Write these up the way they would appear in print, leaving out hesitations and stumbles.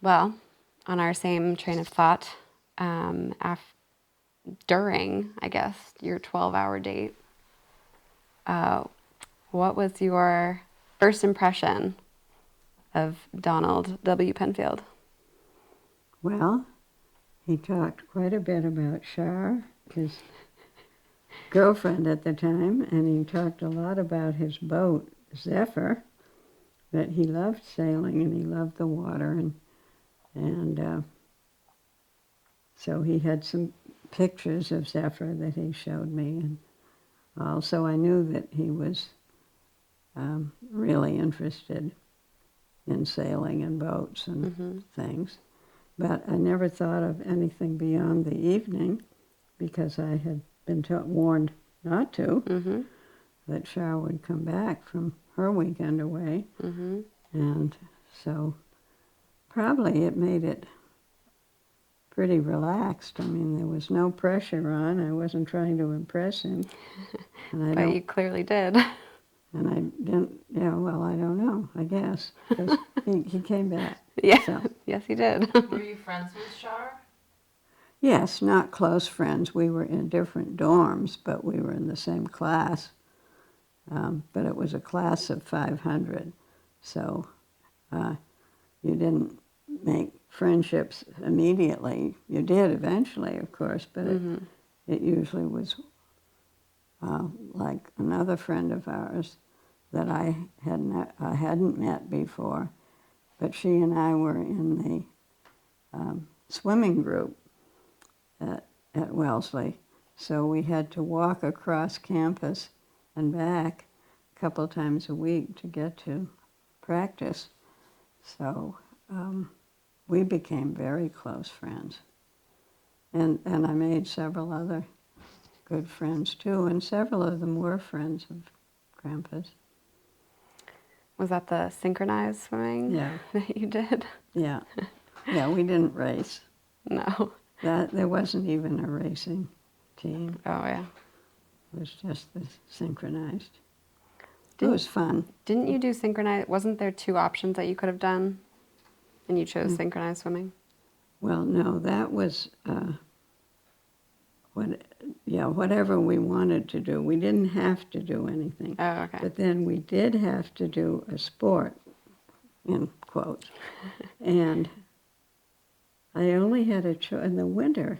Well, on our same train of thought, during, I guess, your 12-hour date, what was your first impression of Donald W. Penfield? Well, he talked quite a bit about Char, his girlfriend at the time, and he talked a lot about his boat, Zephyr, that he loved sailing and he loved the water, and so he had some pictures of Zephyr that he showed me, and also I knew that he was really interested in sailing and boats and things. But I never thought of anything beyond the evening because I had been warned not to, that Char would come back from her weekend away. And so probably it made it pretty relaxed. I mean, there was no pressure on. I wasn't trying to impress him. And But you clearly did. And I didn't, well, I don't know, I guess, because he came back. Yeah, So. yes, he did. Were you friends with Char? Yes, not close friends. We were in different dorms, but we were in the same class. But it was a class of 500, so you didn't make friendships immediately. You did eventually, of course, but it usually was like another friend of ours that I hadn't met before, but she and I were in the swimming group at Wellesley, so we had to walk across campus and back a couple times a week to get to practice. So we became very close friends, and I made several other good friends too, and several of them were friends of Grandpa's. Was that the synchronized swimming that you did? Yeah. Yeah, we didn't race. No. There wasn't even a racing team. Oh, yeah. It was just the synchronized. It was fun. Didn't you do synchronized? Wasn't there 2 options that you could have done, and you chose synchronized swimming? Well, no, that was whatever we wanted to do. We didn't have to do anything. Oh, okay. But then we did have to do a sport, in quotes. And I only had a choice, in the winter,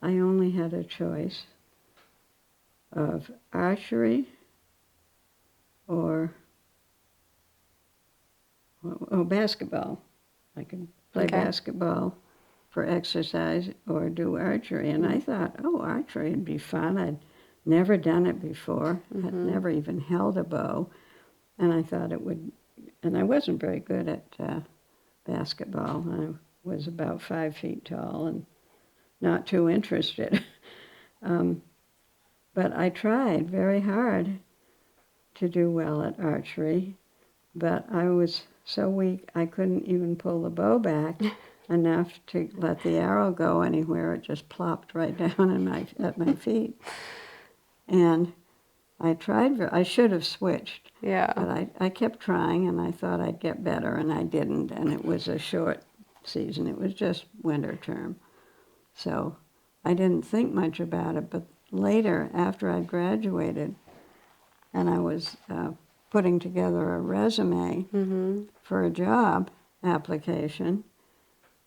I only had a choice of archery or basketball. I could play basketball for exercise or do archery. And I thought, archery would be fun. I'd never done it before. I'd never even held a bow. And I thought it would, and I wasn't very good at basketball. I was about 5 feet tall and not too interested. But I tried very hard to do well at archery, but I was so weak I couldn't even pull the bow back enough to let the arrow go anywhere. It just plopped right down at my feet. And I tried, I should have switched. Yeah. But I kept trying, and I thought I'd get better, and I didn't. And it was a short season. It was just winter term. So I didn't think much about it. But later, after I graduated, and I was putting together a resume for a job application,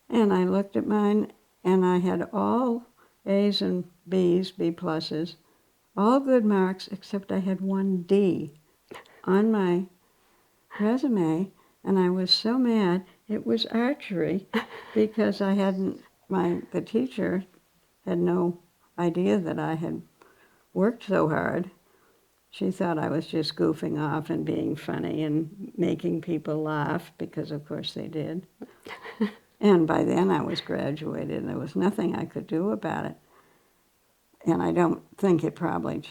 and I looked at mine, and I had all A's and B's, B pluses, all good marks, except I had 1 D on my resume, and I was so mad. It was archery because the teacher had no idea that I had worked so hard. She thought I was just goofing off and being funny and making people laugh, because of course they did. And by then I was graduated, and there was nothing I could do about it. And I don't think it probably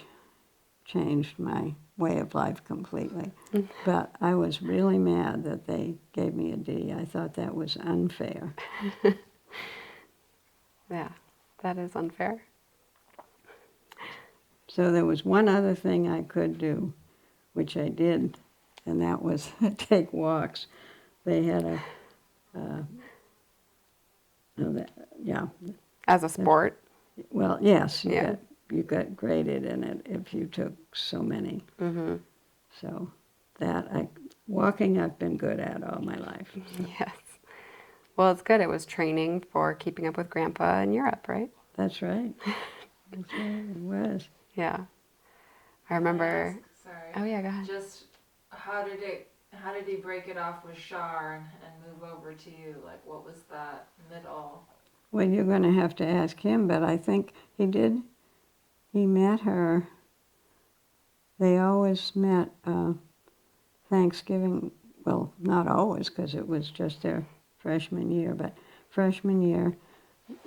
changed my way of life completely. But I was really mad that they gave me a D. I thought that was unfair. Yeah, that is unfair. So there was one other thing I could do, which I did, and that was take walks. They had no, that, yeah. As a sport? Well, yes, Yeah. you got graded in it if you took so many. Mm-hmm. So walking I've been good at all my life. So Yes. Well, it's good. It was training for keeping up with Grandpa in Europe, right? that's right. That's right, it was. Yeah. I Can remember. ask, sorry. Oh yeah, go ahead. Just how did he break it off with Shar and move over to you? Like, what was that middle? Well, you're going to have to ask him, but I think he did. He met her. They always met Thanksgiving. Well, not always, because it was just their freshman year. But freshman year,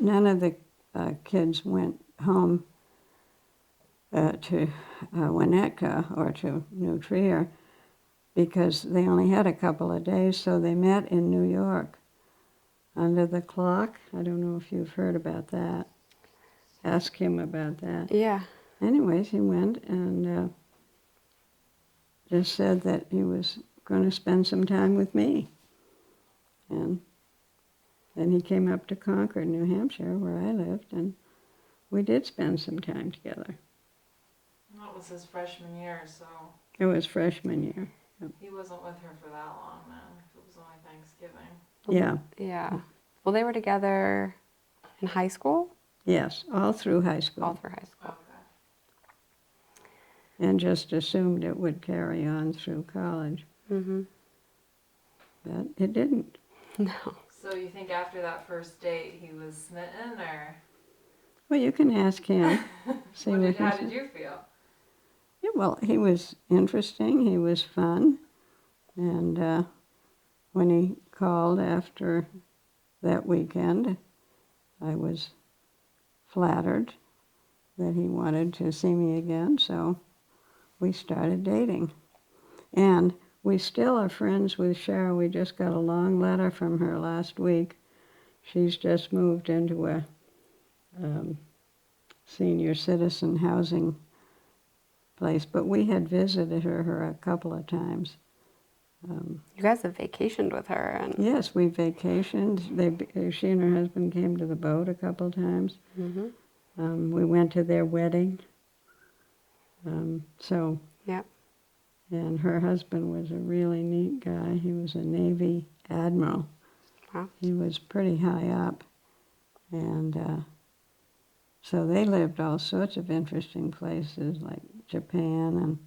none of the kids went home to Winnetka or to New Trier because they only had a couple of days. So they met in New York under the clock. I don't know if you've heard about that. Ask him about that. Yeah. Anyways, he went and just said that he was going to spend some time with me. And then he came up to Concord, New Hampshire, where I lived, and we did spend some time together. That was his freshman year, so It was freshman year. he wasn't with her for that long then. If it was only Thanksgiving. Yeah, Yeah. Well, they were together in high school? yes, all through high school. All through high school. Okay. And just assumed it would carry on through college. Mm-hmm. But it didn't. No. So you think after that first date he was smitten, or Well, you can ask him. See how what he did says. you feel? Yeah, well, he was interesting. He was fun. And when he called after that weekend, I was flattered that he wanted to see me again, so we started dating. And we still are friends with Cheryl. We just got a long letter from her last week. She's just moved into a senior citizen housing place, but we had visited her a couple of times. You guys have vacationed with her, and Yes, we vacationed. She and her husband came to the boat a couple of times. mm-hmm. We went to their wedding. Yep. And her husband was a really neat guy. He was a Navy admiral. Wow. He was pretty high up. And so they lived all sorts of interesting places like Japan, and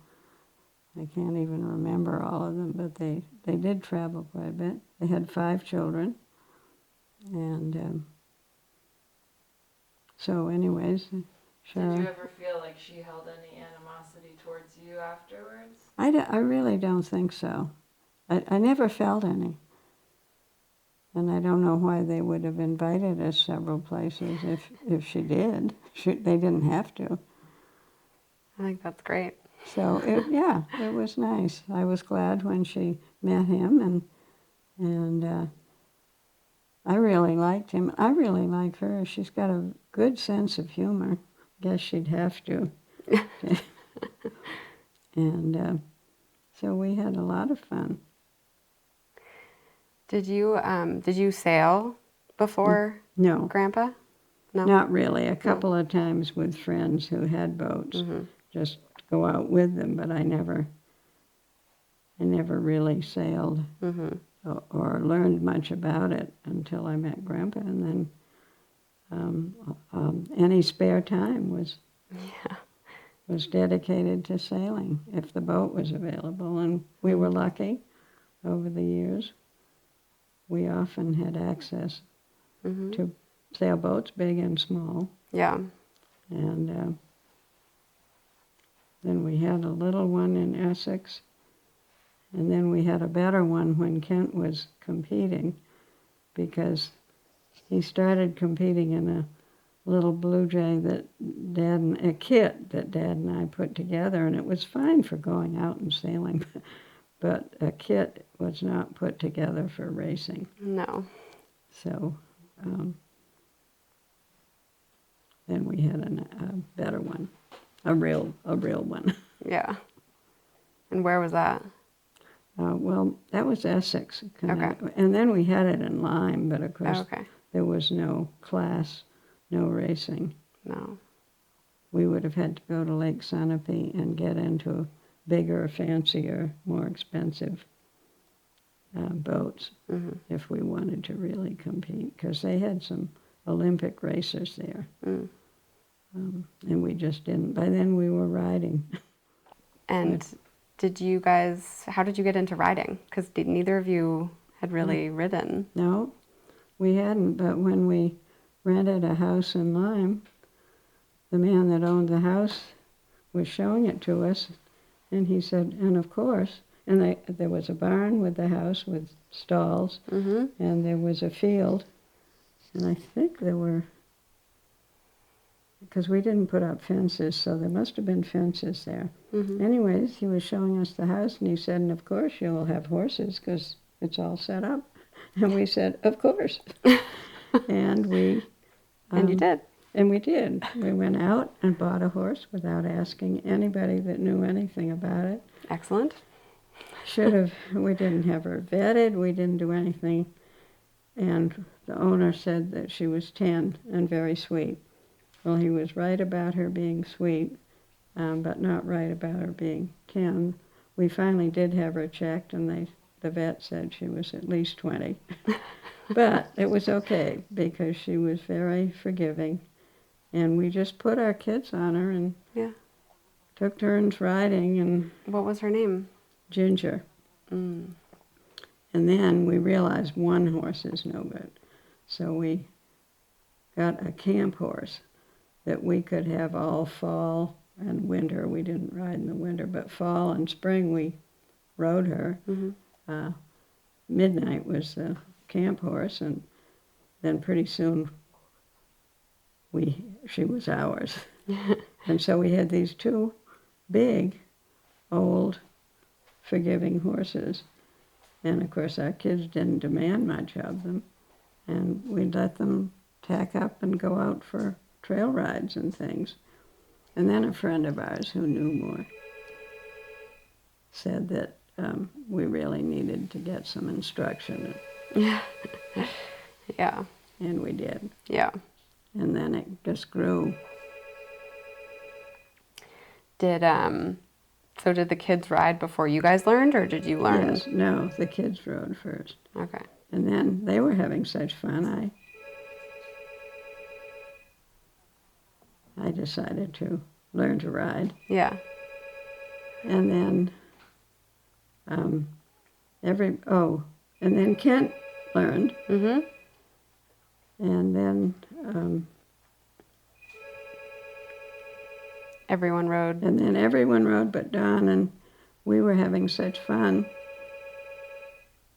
I can't even remember all of them, but they did travel quite a bit. They had 5 children. And so anyways, Did Cheryl, you ever feel like she held any animosity towards you afterwards? I really don't think so. I never felt any. And I don't know why they would have invited us several places if she did. They didn't have to. I think that's great. So, it was nice. I was glad when she met him, and I really liked him. I really like her. She's got a good sense of humor. Guess she'd have to. And so we had a lot of fun. Did you sail before No, Grandpa? No. not really. A couple of times with friends who had boats, Mm-hmm. just go out with them. But I never really sailed Mm-hmm. or learned much about it until I met Grandpa. And then any spare time was dedicated to sailing if the boat was available. And we were lucky over the years. We often had access Mm-hmm. to sailboats, big and small. Yeah. And then we had a little one in Essex. And then we had a better one when Kent was competing, because he started competing in a little Blue Jay a kit that Dad and I put together, and it was fine for going out and sailing, but a kit was not put together for racing. No. So then we had a better one, a real one. Yeah. And where was that? Well, that was Essex, Connecticut. Okay. And then we had it in Lyme, but of Oh, course okay. there was no class, no racing. No. We would have had to go to Lake Sunapee and get into bigger, fancier, more expensive boats Hmm. if we wanted to really compete, because they had some Olympic racers there. Mm. And we just didn't. By then we were riding. And did you guys, how did you get into riding? Because neither of you had really ridden. No, we hadn't, but when we rented a house in Lyme, the man that owned the house was showing it to us, and he said, and of course, and there was a barn with the house with stalls, Mm-hmm. and there was a field, and I think there were, because we didn't put up fences, so there must have been fences there. Mm-hmm. Anyways, he was showing us the house, and he said, and of course you'll have horses, because it's all set up. And we said, of course. And we... And you did. And we did. We went out and bought a horse without asking anybody that knew anything about it. Excellent. Should have. We didn't have her vetted. We didn't do anything. And the owner said that she was 10 and very sweet. Well, he was right about her being sweet, but not right about her being 10. We finally did have her checked, and the vet said she was at least 20. But it was okay, because she was very forgiving. And we just put our kids on her and Yeah. took turns riding, and What was her name? Ginger. Mm. And then we realized one horse is no good. So we got a camp horse that we could have all fall and winter. We didn't ride in the winter, but fall and spring we rode her. Mm-hmm. Midnight was the camp horse, and then pretty soon she was ours. And so we had these two big, old, forgiving horses. And of course our kids didn't demand much of them. And we let them tack up and go out for trail rides and things. And then a friend of ours who knew more said that we really needed to get some instruction. Yeah. Yeah. And we did. Yeah. And then it just grew. So did the kids ride before you guys learned, or did you learn? Yes, no, the kids rode first. Okay. And then they were having such fun, I decided to learn to ride. Yeah. And then and then Kent learned. Mm-hmm. And then Everyone rode. everyone rode but Don, and we were having such fun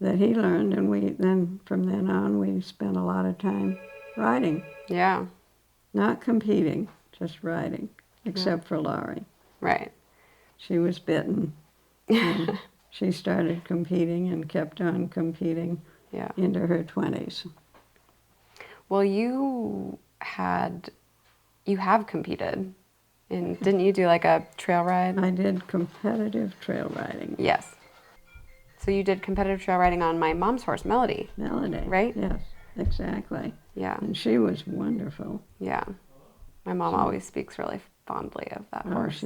that he learned, and from then on we spent a lot of time riding. Yeah. Not competing, just riding, except for Laurie. Right. She was bitten, and she started competing and kept on competing Yeah. into her 20s. Well, you have competed didn't you do like a trail ride? I did competitive trail riding. Yes. So you did competitive trail riding on my mom's horse, Melody. Melody. Right? Yes, exactly. Yeah. And she was wonderful. Yeah. My mom always speaks really fondly of that Oh, horse.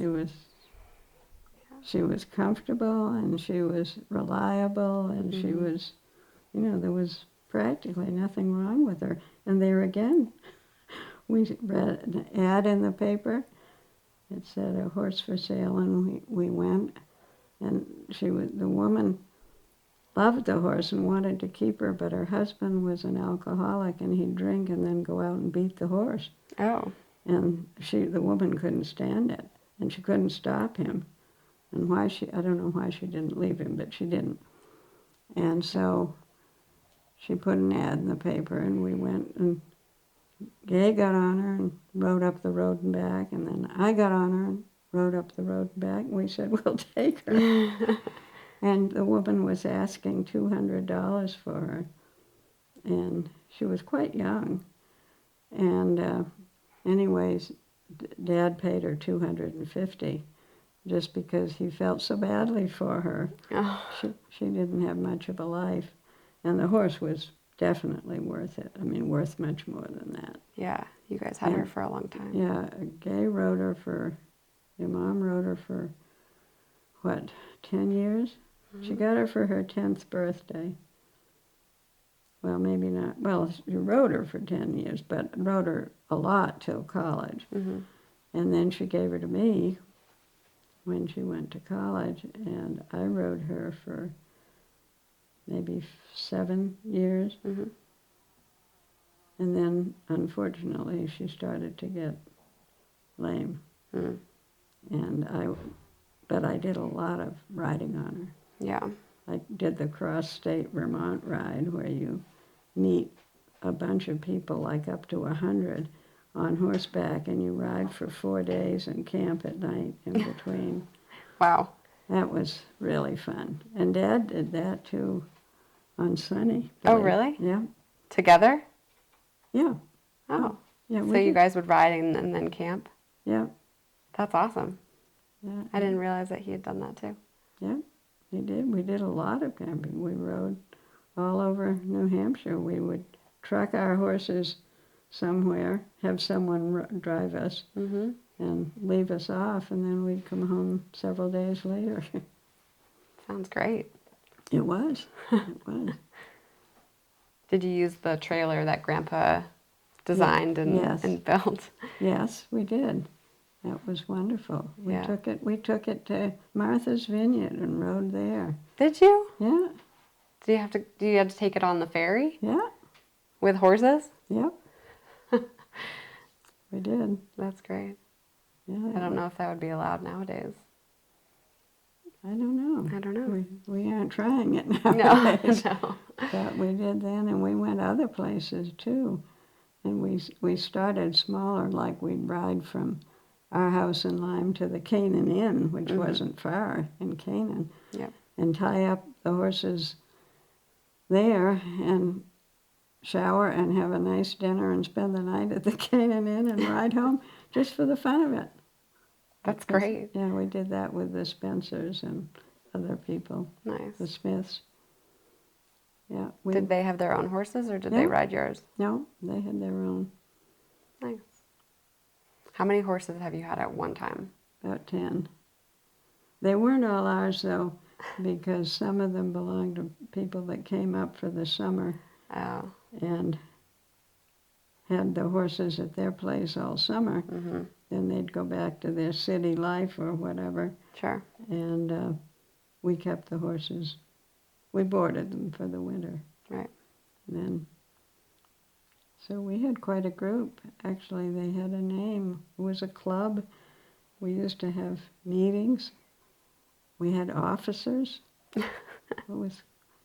she was comfortable, and she was reliable, and she was, there was practically nothing wrong with her. And there again, we read an ad in the paper. It said a horse for sale, and we went, and the woman loved the horse and wanted to keep her, but her husband was an alcoholic, and he'd drink and then go out and beat the horse. Oh. And the woman couldn't stand it, and she couldn't stop him. And I don't know why she didn't leave him, but she didn't. And so she put an ad in the paper, and we went, and Gay got on her and rode up the road and back, and then I got on her and rode up the road and back, and we said, we'll take her. And the woman was asking $200 for her, and she was quite young. And anyways, Dad paid her $250, just because he felt so badly for her. Oh, She didn't have much of a life, and the horse was definitely worth it. I mean, worth much more than that. yeah. You guys had her And, for a long time. yeah, Gay rode her for, your mom rode her for, what, 10 years? She got her for her 10th birthday. Well, maybe not. Well, she rode her for 10 years, but rode her a lot till college. Mm-hmm. And then she gave her to me when she went to college, and I rode her for maybe 7 years. Mm-hmm. And then, unfortunately, she started to get lame. Mm. But I did a lot of riding on her. Yeah. I did the cross-state Vermont ride where you meet a bunch of people, like up to 100, on horseback, and you ride for 4 days and camp at night in between. Wow. That was really fun. And Dad did that too on Sunny. Oh, really? Yeah. Together? Yeah. Oh. Yeah. So you guys would ride and then camp? Yeah. That's awesome. Yeah. I didn't realize that he had done that too. Yeah. We did. We did a lot of camping. We rode all over New Hampshire. We would truck our horses somewhere, have someone drive us, Mm-hmm. and leave us off, and then we'd come home several days later. Sounds great. It was. It was. Did you use the trailer that Grandpa designed Yes. and built? Yes, we did. That was wonderful. We Yeah. took it to Martha's Vineyard and rode there. Did you? Yeah. Do you have to take it on the ferry Yeah. with horses? Yep. We did. That's great. Yeah. I don't know if that would be allowed nowadays. I don't know. I don't know. We aren't trying it No, nowadays. no. But we did then, and we went other places too. And we started smaller, like we'd ride from our house in Lyme to the Canaan Inn, which Mhm. wasn't far in Canaan, Yep. and tie up the horses there and shower and have a nice dinner and spend the night at the Canaan Inn and ride home just for the fun of it. That's Because, great. yeah, we did that with the Spencers and other people, Nice. the Smiths. Yeah, Did they have their own horses or did they Yeah. ride yours? No, they had their own, Nice. How many horses have you had at one time? about 10. They weren't all ours, though, because some of them belonged to people that came up for the summer Oh. and had the horses at their place all summer. Mm-hmm. Then they'd go back to their city life or whatever, Sure. and we kept the horses. We boarded them for the winter. Right. And then, so we had quite a group. Actually, they had a name. It was a club. We used to have meetings. We had officers. It was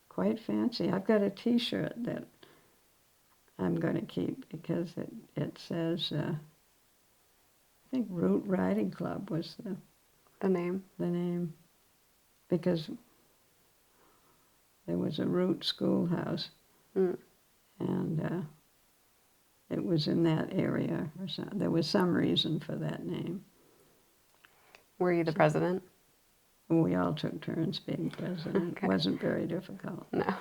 quite fancy. I've got a T-shirt that I'm going to keep because it says, I think Route Riding Club was The name. the name, because there was a Route schoolhouse, Mm. and it was in that area. Or so. There was some reason for that name. Were you the president? We all took turns being president. Okay. It wasn't very difficult, No.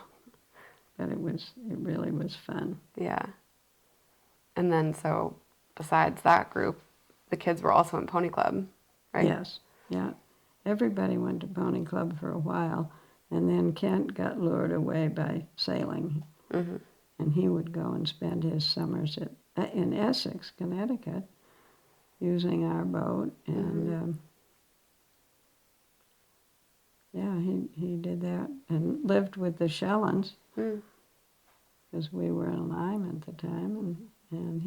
but it really was fun. Yeah. And then so besides that group, the kids were also in Pony Club, right? Yes, yeah. Everybody went to Pony Club for a while, and then Kent got lured away by sailing, Mm-hmm. and he would go and spend his summers in Essex, Connecticut, using our boat, and yeah, he did that, and lived with the Shellens, Mm. because we were in Lyme at the time, and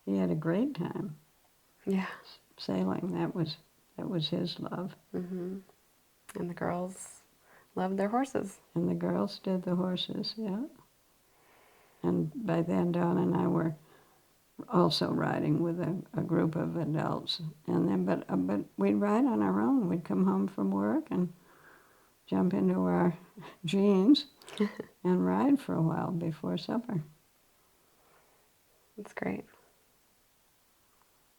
he had a great time Yeah. sailing. That was his love. Mm-hmm. And the girls loved their horses. And the girls did the horses, yeah. And by then, Dawn and I were also riding with a group of adults. And then, but we'd ride on our own. We'd come home from work and jump into our jeans and ride for a while before supper. That's great.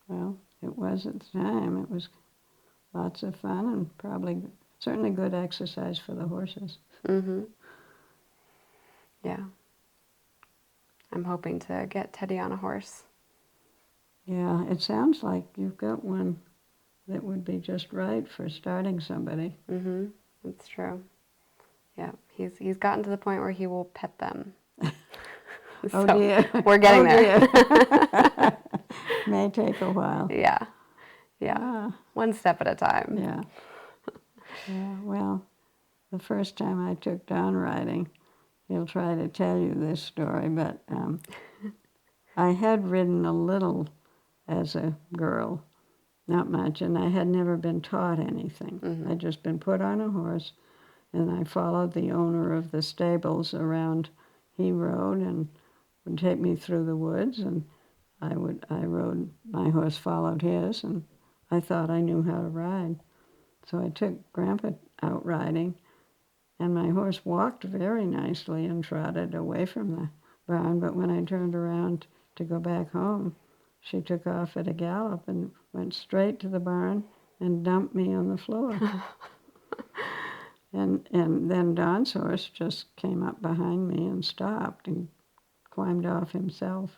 Well, it was at the time. It was lots of fun and probably certainly good exercise for the horses. Mm-hmm. Yeah. I'm hoping to get Teddy on a horse. Yeah, it sounds like you've got one that would be just right for starting somebody. Mm-hmm. That's true. Yeah. He's gotten to the point where he will pet them. Oh So dear. we're getting Oh there. dear. May take a while. Yeah. Yeah. Ah, One step at a time. yeah. Yeah, well, the first time I took Don riding, he'll try to tell you this story, but I had ridden a little as a girl, not much, and I had never been taught anything. Mm-hmm. I'd just been put on a horse, and I followed the owner of the stables around. He rode and would take me through the woods, and I rode, my horse followed his, and I thought I knew how to ride. So I took Grandpa out riding, and my horse walked very nicely and trotted away from the barn, but when I turned around to go back home, she took off at a gallop and went straight to the barn and dumped me on the floor. And then Don's horse just came up behind me and stopped and climbed off himself.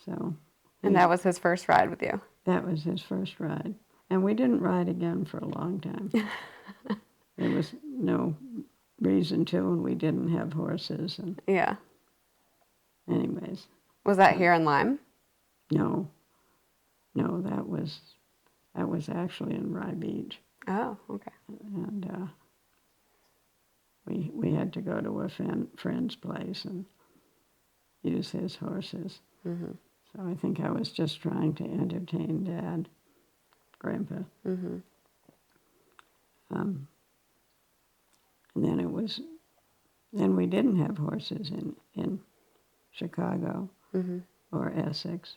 So And that was his first ride with you. that was his first ride. And we didn't ride again for a long time. There was no reason to, and we didn't have horses. And Yeah. anyways, Was that here in Lyme? no, that was actually in Rye Beach, Oh, okay. and we had to go to a friend's place and use his horses. Mm-hmm. So I think I was just trying to entertain Dad, Grandpa. Mm-hmm. And then we didn't have horses in Chicago Mm-hmm. or Essex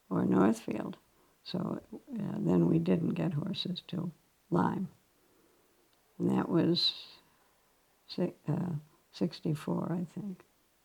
or Northfield. So then we didn't get horses till Lyme. And that was 64, I think.